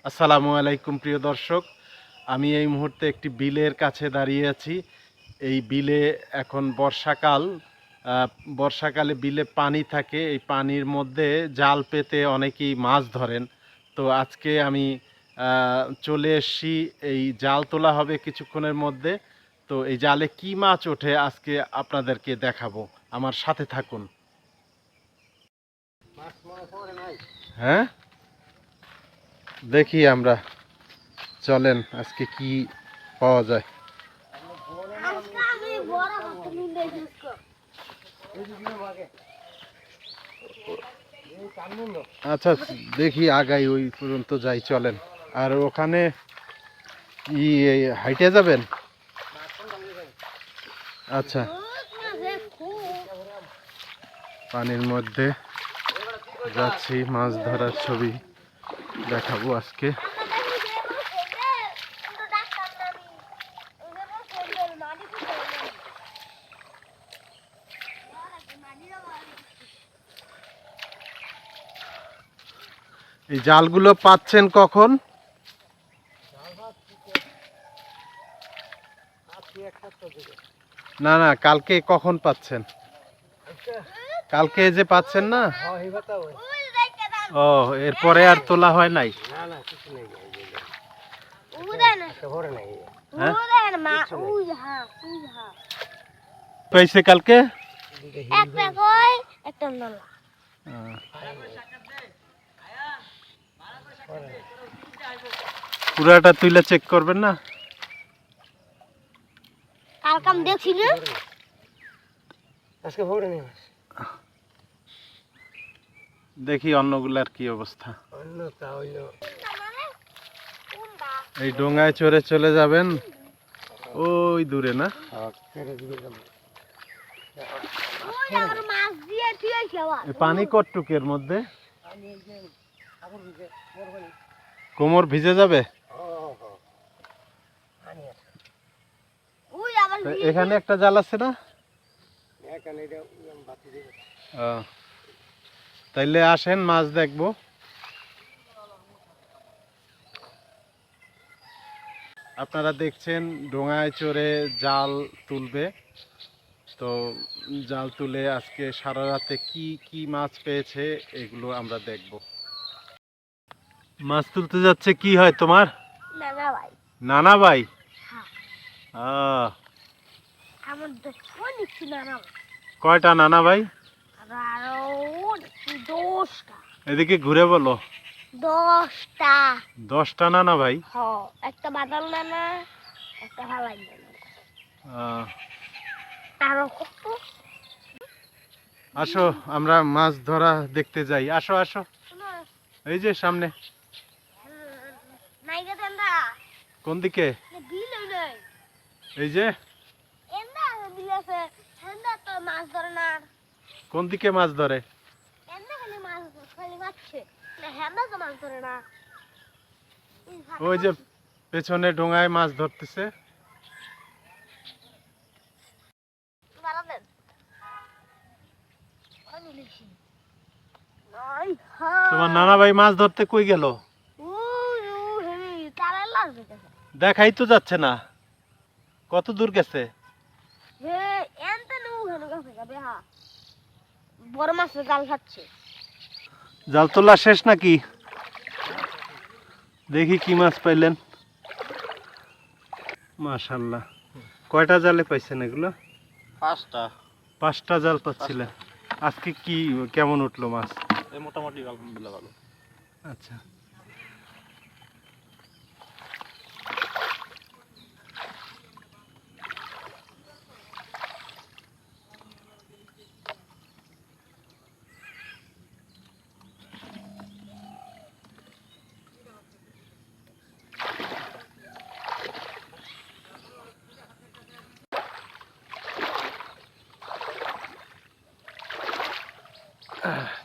আসসালামু আলাইকুম প্রিয় দর্শক, আমি এই মুহূর্তে একটি বিলের কাছে দাঁড়িয়ে আছি। এই বিলে এখন বর্ষাকাল। বর্ষাকালে বিলে পানি থাকে, এই পানির মধ্যে জাল পেতে অনেকেই মাছ ধরেন। তো আজকে আমি চলে এসেছি, এই জাল তোলা হবে কিছুক্ষণের মধ্যে। তো এই জালে কি মাছ ওঠে আজকে আপনাদেরকে দেখাবো, আমার সাথে থাকুন। হ্যাঁ, দেখি আমরা, চলেন আজকে কি পাওয়া যায়। আচ্ছা, দেখি আগাই, ওই পর্যন্ত যাই, চলেন। আর ওখানে কি হাইটে যাবেন? আচ্ছা, পানির মধ্যে যাচ্ছি, মাছ ধরার ছবি দেখাবো আজকে। এই জালগুলো পাচ্ছেন কখন? না না, কালকে কখন পাচ্ছেন? কালকে যে পাচ্ছেন না? ও, এরপরে আর তোলা হয় নাই? পেয়েছে কালকে পুরাটা তুইলা চেক করবেন না? কালকাম দেখছি না আজকে ভোরে নেই। দেখি অন্যগুলার কি অবস্থা। এই ডোঙায় চড়ে চলে যাবেন ওই দূরে, না? পানি কটটুকের মধ্যে কোমর ভিজে যাবে। এখানে একটা জাল আছে না? তাইলে আসেন, মাছ দেখবো। আপনারা দেখছেন ডোঙায় চড়ে জাল তুলবে। তো জাল তুলে আজকে সারা রাতে কি কি মাছ পেয়েছে এগুলো আমরা দেখব। মাছ তুলতে যাচ্ছে, কি হয় তোমার? নানা ভাই। নানা ভাই? কয়টা নানা ভাই? এদিকে ঘুরে বলো। 10টা। 10টা নানা ভাই? একটা বাদাল নানা, একটা হালাই নানা। আসো, আমরা মাছ ধরা দেখতে যাই। আসো আসো, এই যে সামনে। কোন দিকে? এই যে কোন দিকে মাছ ধরে? ওই যে পেছনে ডোঙায় মাছ ধরতেছে। তোমার নানা ভাই মাছ ধরতে কই গেল? দেখাই তো যাচ্ছে না, কত দূর গেছে? বড় মাছের জাল খাচ্ছে। জাল তোলা শেষ নাকি? দেখি কি মাছ পাইলেন। মাশাআল্লাহ, কয়টা জালে পাইছেন এগুলো? 5টা। 5টা জাল পাচ্ছিলেন। আজকে কি কেমন উঠলো মাছ? মোটামুটি আলহামদুলিল্লাহ ভালো। আচ্ছা,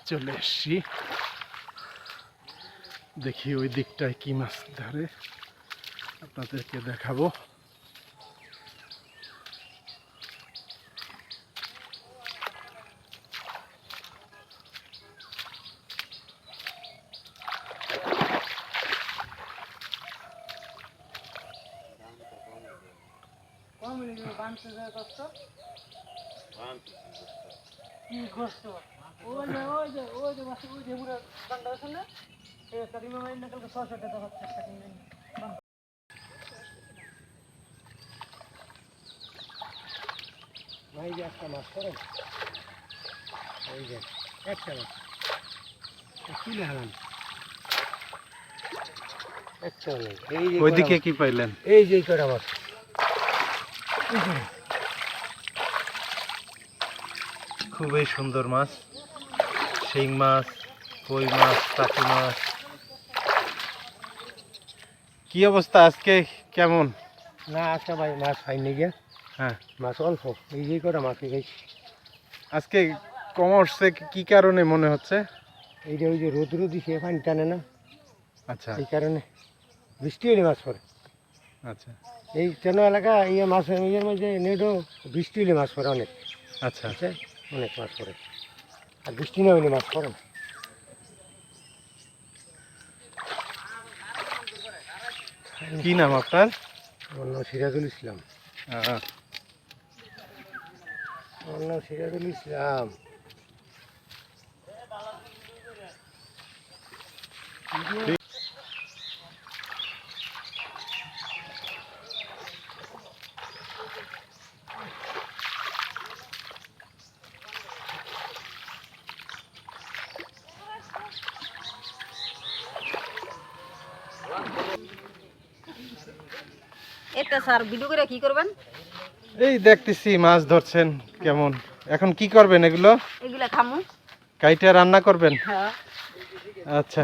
চলে এসছি। দেখি ওই দিকটায় কি মাছ ধরে, আপনাদেরকে দেখাবো। একটা মাছ করেন এই যে একটা মাছ তুলে হারান একটা নেই এই যে ওইদিকে কি পাইলেন? এই যে কটা মাছ খুবই সুন্দর মাছ, শিং মাছ, কই মাছ, টাকি মাছ। কি অবস্থা আজকে, কেমন? না আজকে ভাই মাছ পাইনি গিয়া হ্যাঁ, মাছ অল্প এই যে কটা মাছ পেয়েছি আজকে কম উঠছে কি কারণে মনে হচ্ছে? এই যে ওই যে রোদ রোদ দিছে পানি টানে না আচ্ছা এই কারণে বৃষ্টি হলে মাছ পড়ে আচ্ছা এই কেন এলাকা ইয়ে মাছ ইয়ের মধ্যে নেটও বৃষ্টি হলে মাছ পড়ে অনেক আচ্ছা। আছে অনেক মাছ পড়ে আর বৃষ্টি না হলে মাছ পড়ে না কি নাম আপনার? আমার নাম সিরাজুল ইসলাম আহ, আমার নাম সিরাজুল ইসলাম এটা স্যার ভিডিও করে কি করবেন? এই দেখতেছি মাছ ধরছেন, কেমন এখন কি করবেন এগুলো? এগুলা খামু। কাইটা রান্না করবেন? হ্যাঁ। আচ্ছা।